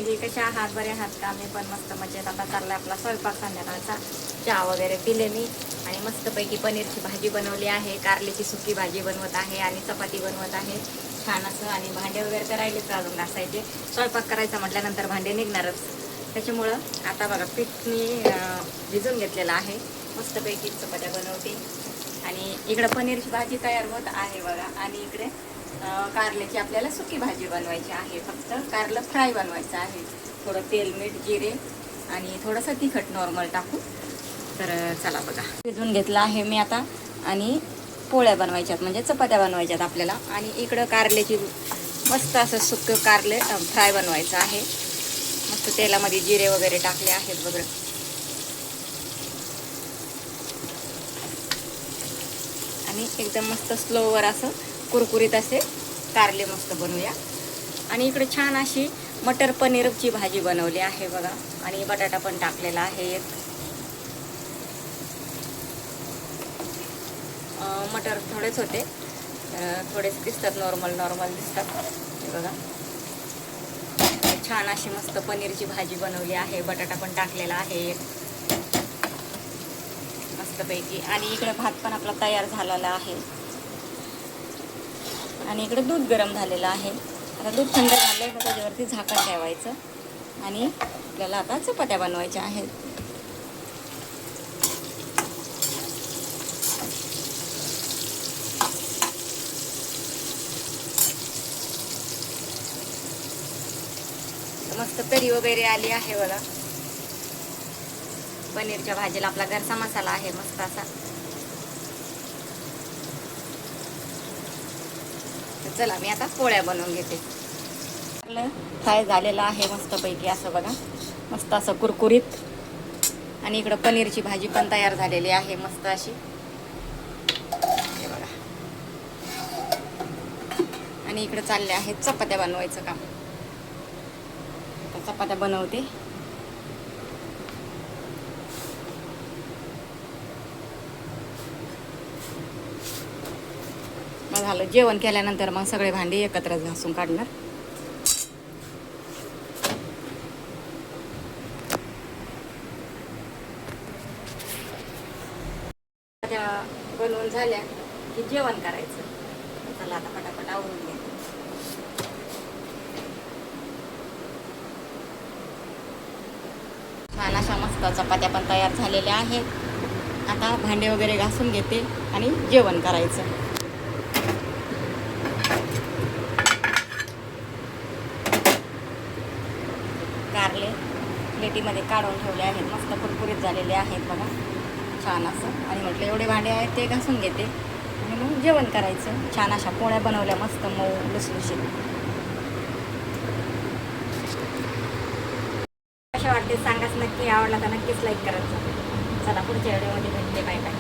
कशा आहात? बरे आहात का? मी पण मस्त मजेत. आता चालला आपला स्वयंपाक संध्याकाळचा. चहा वगैरे पिले मी आणि मस्तपैकी पनीरची भाजी बनवली आहे, कारल्याची सुकी भाजी बनवत आहे आणि चपाती बनवत आहे छान असं. आणि भांडे वगैरे करायलेच अजून घासायचे. स्वयंपाक करायचा म्हटल्यानंतर भांडे निघणारच. त्याच्यामुळं आता बघा पीठ मी भिजून घेतलेलं आहे. मस्तपैकी चपात्या बनवते आणि इकडं पनीरची भाजी तयार होत आहे बघा. आणि इकडे कारल्याची आपल्याला सुकी भाजी बनवायची आहे. फक्त कारलं फ्राय बनवायचं आहे. थोडं तेल, मीठ, जिरे आणि थोडंसं तिखट नॉर्मल टाकू. तर चला बघा, भिजून घेतलं आहे मी आता. आणि पोळ्या बनवायच्यात म्हणजे चपात्या बनवायच्यात आपल्याला. आणि इकडं कारल्याची मस्त असं सुकं कारले फ्राय बनवायचं आहे. मस्त तेलामध्ये जिरे वगैरे टाकले आहेत वगैरे. आणि एकदम मस्त स्लोवर असं कुरकुरीत असे कारले मस्त बनवूया. आणि इकडे छान अशी मटर पनीरची भाजी बनवली आहे बघा. आणि बटाटा पण टाकलेला आहे. मटर थोडेच होते, थोडेच दिसतात, नॉर्मल दिसतात हे बघा. छान अशी मस्त पनीरची भाजी बनवली आहे. बटाटा पण टाकलेला आहे मस्तपैकी. आणि इकडे भात पण आपला तयार झालेला आहे. आणि इकडे दूध गरम झालेलं आहे. आता दूध थंड झालं तर त्याच्यावरती झाकण ठेवायचं. आणि आपल्याला आता चपात्या बनवायच्या आहेत. मस्त तरी वगैरे आली आहे बघा. पनीरच्या भाजीला आपला घरचा मसाला आहे मस्त असा. चला मी आता पोळ्या बनवून घेते. फ्राय झालेला आहे मस्तपैकी असं बघा, मस्त असं कुरकुरीत. आणि इकडं पनीरची भाजी पण तयार झालेली आहे मस्त अशी हे बघा. आणि इकडे चालले आहेत चपात्या बनवायचं काम. चपात्या बनवते. मग झालं जेवण केल्यानंतर मग सगळे भांडी एकत्र घासून काढणार. त्या बनवून झाल्या की जेवण करायचं. चला आता पटापट आवरून घे. छान अशा मस्त चपात्या पण तयार झालेल्या आहेत. आता भांडे वगैरे घासून घेते आणि जेवण करायचं. कारले प्लेटीमध्ये काढून ठेवले आहेत. मस्त कुरकुरीत झालेले आहेत बघा छान असं. आणि म्हटलं एवढे भांडे आहेत ते घासून घेते आणि मग जेवण करायचं. छान अशा पोळ्या बनवल्या मस्त मऊ लुसलुशीत. कशा वाटते सांगाच नक्की. आवडला तर नक्कीच लाईक करायचं. चला पुढच्या व्हिडिओमध्ये भेटते. Bye bye.